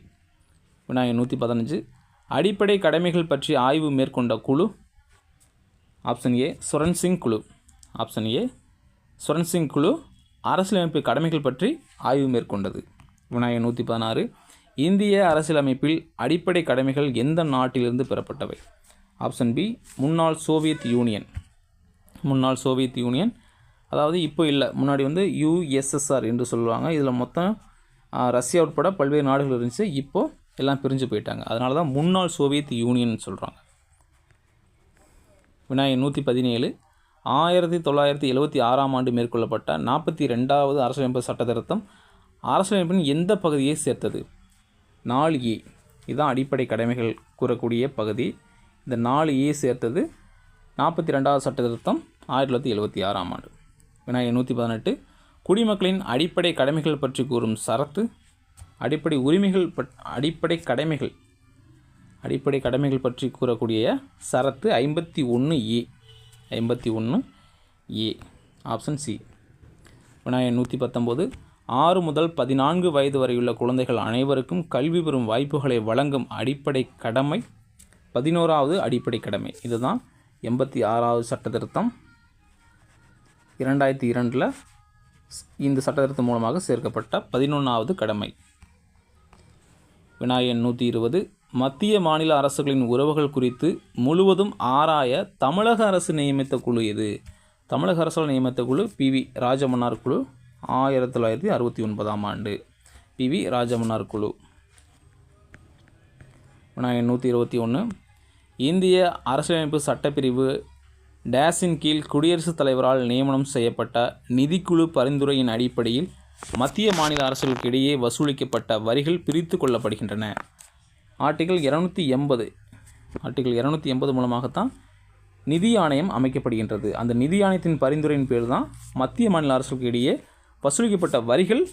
வினா எண் 115. அடிப்படை கடமைகள் பற்றி ஆய்வு மேற்கொண்ட குழு? ஆப்ஷன் ஏ சுரன்சிங் குழு. ஆப்ஷன் ஏ சுரன்சிங் குழு அரசியலமைப்பு கடமைகள் பற்றி ஆய்வு மேற்கொண்டது. வினா எண் 116. இந்திய அரசியலமைப்பில் அடிப்படை கடமைகள் எந்த நாட்டிலிருந்து பெறப்பட்டவை? ஆப்ஷன் பி முன்னாள் சோவியத் யூனியன். முன்னாள் சோவியத் யூனியன், அதாவது இப்போ இல்லை, முன்னாடி USSR என்று சொல்லுவாங்க. இதில் மொத்தம் ரஷ்யா உட்பட பல்வேறு நாடுகள் இருந்துச்சு. இப்போது எல்லாம் பிரிஞ்சு போயிட்டாங்க. அதனால தான் முன்னாள் சோவியத் யூனியன் சொல்கிறாங்க. வினா எண் 117. 1976ஆம் ஆண்டு மேற்கொள்ளப்பட்ட 42வது அரசியலமைப்பு சட்ட திருத்தம் அரசியலமைப்பின் எந்த பகுதியை சேர்த்தது? 4A. இதுதான் அடிப்படை கடமைகள் கூறக்கூடிய பகுதி. இந்த 4A சேர்த்தது 42வது சட்ட திருத்தம் 1976ஆம் ஆண்டு. வினா எண் 118. குடிமக்களின் அடிப்படை கடமைகள் பற்றி கூறும் சரத்து? அடிப்படை உரிமைகள் அடிப்படை கடமைகள் பற்றி கூறக்கூடிய சரத்து 51A. 51A. Option C. வினா எண் 119. 6 முதல் 14 வயது வரையுள்ள குழந்தைகள் அனைவருக்கும் கல்வி பெறும் வாய்ப்புகளை வழங்கும் அடிப்படை கடமை 11வது அடிப்படை கடமை. இதுதான் 86வது சட்ட திருத்தம் 2002 இந்த சட்ட திருத்தம் மூலமாக சேர்க்கப்பட்ட 11வது கடமை. வினா எண் 120. மத்திய மாநில அரசுகளின் உறவுகள் குறித்து முழுவதும் ஆராய தமிழக அரசு நியமித்த குழு எது? தமிழக அரசால் நியமித்த குழு PV ராஜமன்னார் குழு. 1969ஆம் ஆண்டு PV ராஜமன்னார் குழு. வினா எண் 121. இந்திய அரசியலமைப்பு சட்டப்பிரிவு டேஸின் கீழ் குடியரசுத் தலைவரால் நியமனம் செய்யப்பட்ட நிதிக்குழு பரிந்துரையின் அடிப்படையில் மத்திய மாநில அரசுகளுக்கு இடையே வசூலிக்கப்பட்ட வரிகள் பிரித்து கொள்ளப்படுகின்றன. ஆர்டிகிள் 280 மூலமாகத்தான் நிதி ஆணையம் அமைக்கப்படுகின்றது. அந்த நிதி ஆணையத்தின் பரிந்துரையின் பேர் தான் மத்திய மாநில அரசுகளுக்கு இடையே வசூலிக்கப்பட்ட வரிகள்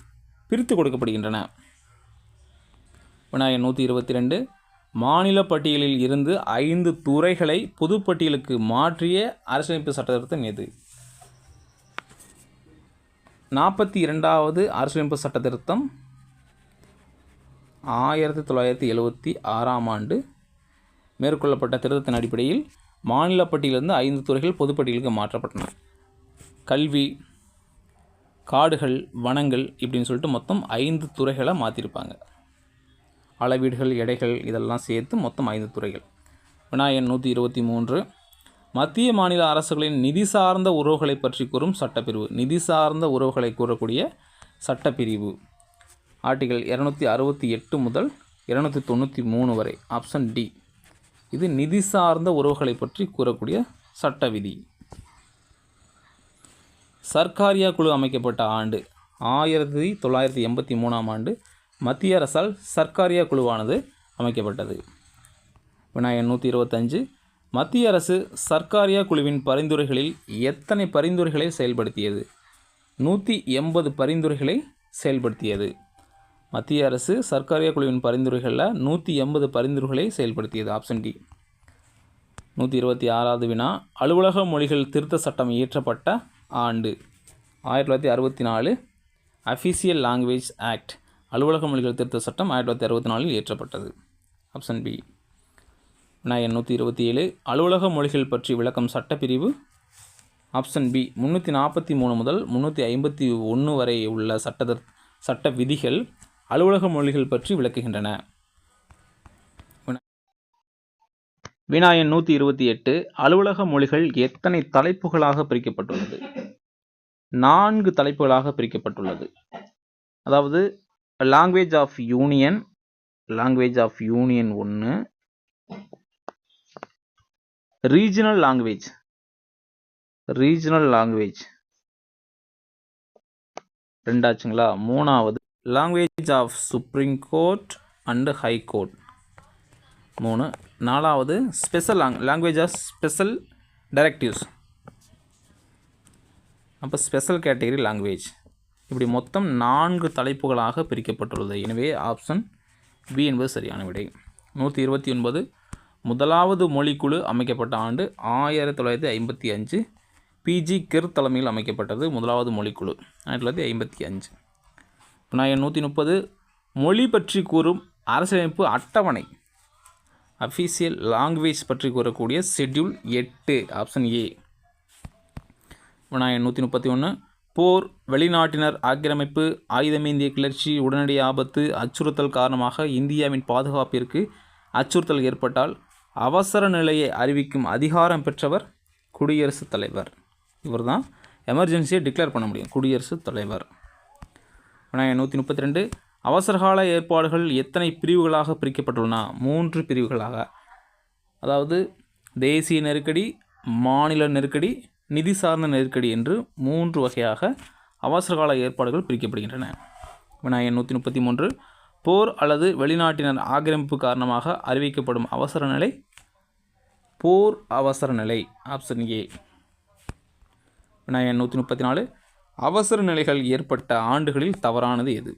பிரித்து கொடுக்கப்படுகின்றன. வினா எண் 122. மாநில பட்டியலில் இருந்து 5 துறைகளை பொதுப்பட்டியலுக்கு மாற்றிய அரசியலமைப்பு சட்ட திருத்தம் எது? 42வது அரசியலமைப்பு சட்ட திருத்தம் 1976ஆம் ஆண்டு மேற்கொள்ளப்பட்ட திருத்தத்தின் அடிப்படையில் மாநில பட்டியலிருந்து 5 துறைகள் பொதுப்பட்டியலுக்கு மாற்றப்பட்டன. கல்வி, காடுகள், வனங்கள் இப்படின்னு சொல்லிட்டு மொத்தம் 5 துறைகளை மாற்றிருப்பாங்க. அளவீடுகள், எடைகள் இதெல்லாம் சேர்த்து மொத்தம் 5 துறைகள். வினா எண் 123. மத்திய மாநில அரசுகளின் நிதி சார்ந்த உறவுகளை பற்றி கூறும் சட்டப்பிரிவு. நிதி சார்ந்த உறவுகளை கூறக்கூடிய சட்டப்பிரிவு ஆர்டிகிள் 268 முதல் 293 வரை. Option D. இது நிதி சார்ந்த உறவுகளை பற்றி கூறக்கூடிய சட்ட விதி. சர்க்காரியா குழு அமைக்கப்பட்ட ஆண்டு 1983ஆம் ஆண்டு மத்திய அரசால் சர்க்காரியா குழுவானது அமைக்கப்பட்டது. வினா எண் 125. மத்திய அரசு சர்க்காரியா குழுவின் பரிந்துரைகளில் எத்தனை பரிந்துரைகளை செயல்படுத்தியது? 180 பரிந்துரைகளை செயல்படுத்தியது. மத்திய அரசு சர்க்காரியா குழுவின் பரிந்துரைகளில் 180 பரிந்துரைகளை செயல்படுத்தியது. Option D. 126வது வினா. அலுவலக மொழிகள் திருத்த சட்டம் இயற்றப்பட்ட ஆண்டு 1964. அஃபிஷியல் லாங்குவேஜ் ஆக்ட் அலுவலக மொழிகள் திருத்த சட்டம் 1964 இயற்றப்பட்டது. Option B. வினாயன் 127 அலுவலக மொழிகள் பற்றி விளக்கம் சட்டப்பிரிவு. ஆப்ஷன் பி 343 முதல் 351 வரை உள்ள சட்ட விதிகள் அலுவலக மொழிகள் பற்றி விளக்குகின்றன. வினாயன் 128 அலுவலக மொழிகள் எத்தனை தலைப்புகளாக பிரிக்கப்பட்டுள்ளது? 4 தலைப்புகளாக பிரிக்கப்பட்டுள்ளது. அதாவது language of union 1, regional language 2 ஆச்சுங்களா. 3வது language of supreme court and high court 3. 4வது special language of special directives, அப்போ ஸ்பெஷல் கேட்டகரி லாங்குவேஜ். இப்படி மொத்தம் 4 தலைப்புகளாக பிரிக்கப்பட்டுள்ளது. எனவே ஆப்ஷன் பி என்பது சரியான விடை. 129 முதலாவது மொழிக்குழு அமைக்கப்பட்ட ஆண்டு 1955. பிஜி கிர் தலைமையில் அமைக்கப்பட்டது முதலாவது மொழிக்குழு 1955. வினாயன் 130 மொழி பற்றி கூறும் அரசியலமைப்பு அட்டவணை, அஃபீஷியல் லாங்குவேஜ் பற்றி கூறக்கூடிய ஷெட்யூல் 8, ஆப்ஷன் ஏ. வினாயன் 131 போர், வெளிநாட்டினர் ஆக்கிரமிப்பு, ஆயுதமேந்திய கிளர்ச்சி, உடனடி ஆபத்து, அச்சுறுத்தல் காரணமாக இந்தியாவின் பாதுகாப்பிற்கு அச்சுறுத்தல் ஏற்பட்டால் அவசர நிலையை அறிவிக்கும் அதிகாரம் பெற்றவர் குடியரசுத் தலைவர். இவர் தான் எமர்ஜென்சியை டிக்ளேர் பண்ண முடியும், குடியரசுத் தலைவர். வினாயன் 132 அவசரகால ஏற்பாடுகள் எத்தனை பிரிவுகளாக பிரிக்கப்பட்டுள்ளன? 3 பிரிவுகளாக. அதாவது தேசிய நெருக்கடி, மாநில நெருக்கடி, நிதி சார்ந்த நெருக்கடி என்று 3 வகையாக அவசரகால ஏற்பாடுகள் பிரிக்கப்படுகின்றன. வினாயன் 133 போர் அல்லது வெளிநாட்டினர் ஆக்கிரமிப்பு காரணமாக அறிவிக்கப்படும் அவசர நிலை போர் அவசர நிலை, ஆப்ஷன் ஏ. வினாயன் 134 அவசர நிலைகள் ஏற்பட்ட ஆண்டுகளில் தவறானது எது?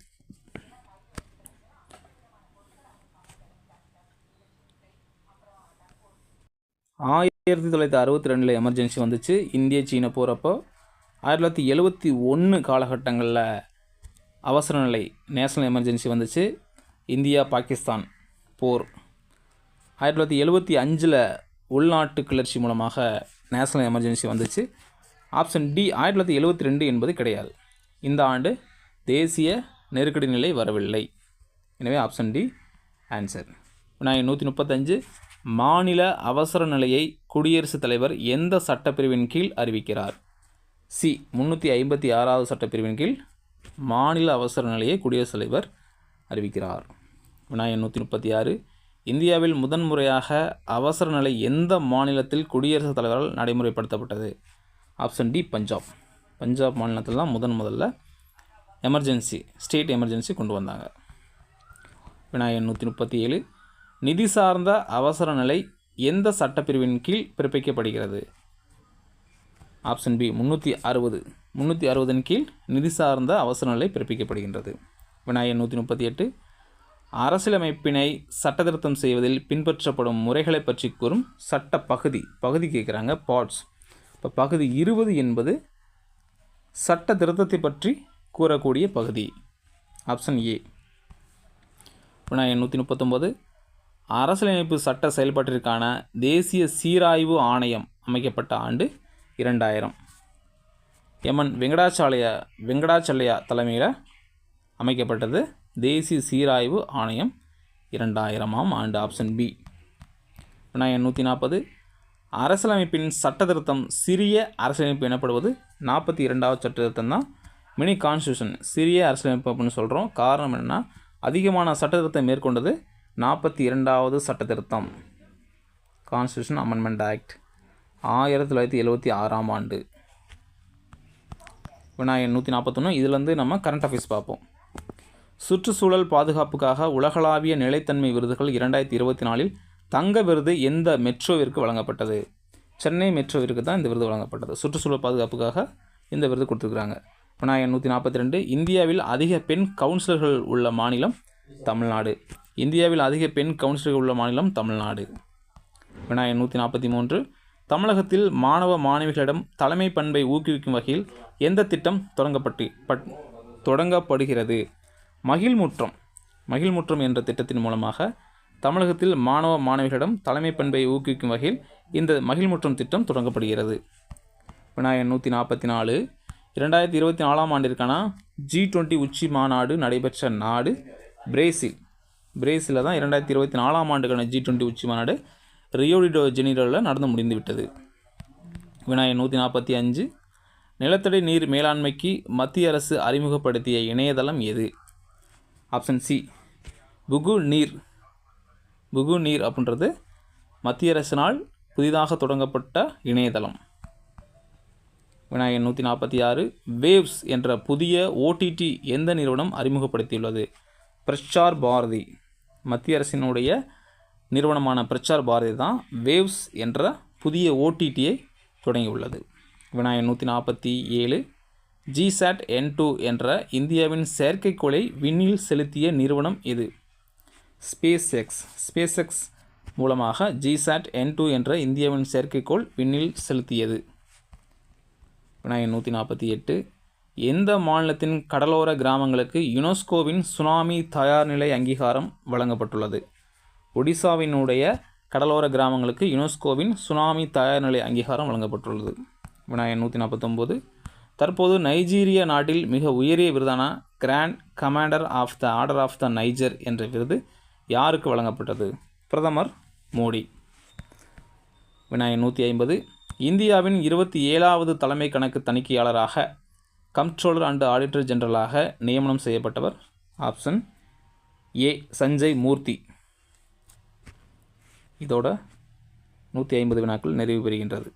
ஆயிரத்தி 1962 எமர்ஜென்சி வந்துச்சு, இந்திய சீன போர். அப்போ 1971 காலகட்டங்களில் அவசர நிலை நேஷனல் எமர்ஜென்சி வந்துச்சு, இந்தியா பாகிஸ்தான் போர். 1975 உள்நாட்டு கிளர்ச்சி மூலமாக நேஷனல் எமர்ஜென்சி வந்துச்சு. ஆப்ஷன் டி 1972 என்பது கிடையாது. இந்த ஆண்டு தேசிய நெருக்கடி நிலை வரவில்லை. எனவே ஆப்ஷன் டி ஆன்சர். வினாயன் 135 மாநில அவசர நிலையை குடியரசுத் தலைவர் எந்த சட்டப்பிரிவின் கீழ் அறிவிக்கிறார்? சி 356வது சட்டப்பிரிவின் கீழ் மாநில அவசர நிலையை குடியரசுத் தலைவர் அறிவிக்கிறார். வினாயன் 136 இந்தியாவில் முதன்முறையாக அவசர நிலை எந்த மாநிலத்தில் குடியரசுத் தலைவரால் நடைமுறைப்படுத்தப்பட்டது? ஆப்ஷன் டி பஞ்சாப் மாநிலத்தில் தான் முதல்ல எமர்ஜென்சி, ஸ்டேட் எமர்ஜென்சி கொண்டு வந்தாங்க. வினாயன் 137 நிதி சார்ந்த அவசர நிலை எந்த சட்டப்பிரிவின் கீழ் பிறப்பிக்கப்படுகிறது? ஆப்ஷன் பி 360 கீழ் நிதி சார்ந்த அவசர நிலை பிறப்பிக்கப்படுகின்றது. வினாயன் 138 அரசியலமைப்பினை சட்ட திருத்தம் செய்வதில் பின்பற்றப்படும் முறைகளை பற்றி கூறும் சட்ட பகுதி கேட்குறாங்க, பார்ட்ஸ். இப்போ பகுதி 20 என்பது சட்ட திருத்தத்தை பற்றி கூறக்கூடிய பகுதி, ஆப்ஷன் ஏ. வினாயன் 139 அரசியலமைப்பு சட்ட செயல்பாட்டிற்கான தேசிய சீராய்வு ஆணையம் அமைக்கப்பட்ட ஆண்டு 2000. எம்என் வெங்கடாச்சலையா தலைமையில் அமைக்கப்பட்டது தேசிய சீராய்வு ஆணையம் 2000ஆம் ஆண்டு, ஆப்ஷன் பி. வினாயன் 140 அரசியலமைப்பின் சட்ட திருத்தம் சிறிய அரசியலமைப்பு எனப்படுவது 42வது சட்ட திருத்தம் தான் மினி கான்ஸ்டியூஷன். சிறிய அரசியலமைப்பு அப்படின்னு சொல்கிறோம். காரணம் என்னென்னா அதிகமான சட்ட திருத்தம் மேற்கொண்டது 42வது சட்ட திருத்தம், கான்ஸ்டியூஷன் அமெண்ட்மெண்ட் ஆக்ட் 1976ஆம் ஆண்டு. வினாயன் 141 இதிலேருந்து நம்ம கரண்ட் அஃபேர்ஸ் பார்ப்போம். சுற்றுச்சூழல் பாதுகாப்புக்காக உலகளாவிய நிலைத்தன்மை விருதுகள் 2024 தங்க விருது எந்த மெட்ரோவிற்கு வழங்கப்பட்டது? சென்னை மெட்ரோவிற்கு தான் இந்த விருது வழங்கப்பட்டது. சுற்றுச்சூழல் பாதுகாப்புக்காக இந்த விருது கொடுத்துருக்குறாங்க. வினாயன் 142 இந்தியாவில் அதிக பெண் கவுன்சிலர்கள் உள்ள மாநிலம் தமிழ்நாடு. இந்தியாவில் அதிக பெண் கவுன்சிலர்கள் உள்ள மாநிலம் தமிழ்நாடு. வினாயன் 143 தமிழகத்தில் மாணவ மாணவிகளிடம் தலைமை பண்பை ஊக்குவிக்கும் வகையில் எந்த திட்டம் தொடங்கப்படுகிறது? மகிழ்முற்றம் என்ற திட்டத்தின் மூலமாக தமிழகத்தில் மாணவ மாணவிகளிடம் தலைமை பண்பை ஊக்குவிக்கும் வகையில் இந்த மகிழ்முற்றம் திட்டம் தொடங்கப்படுகிறது. வினாயன் 144. 2024 ஆண்டிற்கான G20 உச்சி மாநாடு நடைபெற்ற நாடு பிரேசில். பிரேசிலில் தான் 2024 ஆண்டுக்கான G20 உச்சி மாநாடு ரியோ டி ஜெனீரோவில் நடந்து முடிந்துவிட்டது. வினாயன் 145. நிலத்தடி நீர் மேலாண்மைக்கு மத்திய அரசு அறிமுகப்படுத்திய இணையதளம் எது? ஆப்ஷன் சி புகு நீர். புகு நீர் அப்படின்றது மத்திய அரசினால் புதிதாக தொடங்கப்பட்ட இணையதளம். வினாயன் 146. வேவ்ஸ் என்ற புதிய OTT எந்த நிறுவனம் அறிமுகப்படுத்தியுள்ளது? பிரச்சார் பாரதி. மத்திய அரசினுடைய நிறுவனமான பிரச்சார் பாரதி தான் வேவ்ஸ் என்ற புதிய OTTயை தொடங்கியுள்ளது. வினாயன் 147. GSAT N2 என்ற இந்தியாவின் செயற்கைக்கோளை விண்ணில் செலுத்திய நிறுவனம் எது? ஸ்பேஸ் எக்ஸ் மூலமாக GSAT N2 என்ற இந்தியாவின் செயற்கைக்கோள் விண்ணில் செலுத்தியது. வினாயன் 148. எந்த மாநிலத்தின் கடலோர கிராமங்களுக்கு யுனெஸ்கோவின் சுனாமி தயார்நிலை அங்கீகாரம் வழங்கப்பட்டுள்ளது? ஒடிசாவினுடைய கடலோர கிராமங்களுக்கு யுனெஸ்கோவின் சுனாமி தயார்நிலை அங்கீகாரம் வழங்கப்பட்டுள்ளது. வினாயன் 149. தற்போது நைஜீரிய நாட்டில் மிக உயரிய விருதான grand commander of the order of the Niger என்ற விருது யாருக்கு வழங்கப்பட்டது? பிரதமர் மோடி. வினாயன் 150. இந்தியாவின் 27வது தலைமை கணக்கு தணிக்கையாளராக கம்ப்ட்ரோலர் அண்ட் ஆடிட்டர் ஜெனரலாக நியமனம் செய்யப்பட்டவர்? ஆப்ஷன் ஏ சஞ்சய் மூர்த்தி. இதோட 150 வினாக்கள் நிறைவு பெறுகின்றது.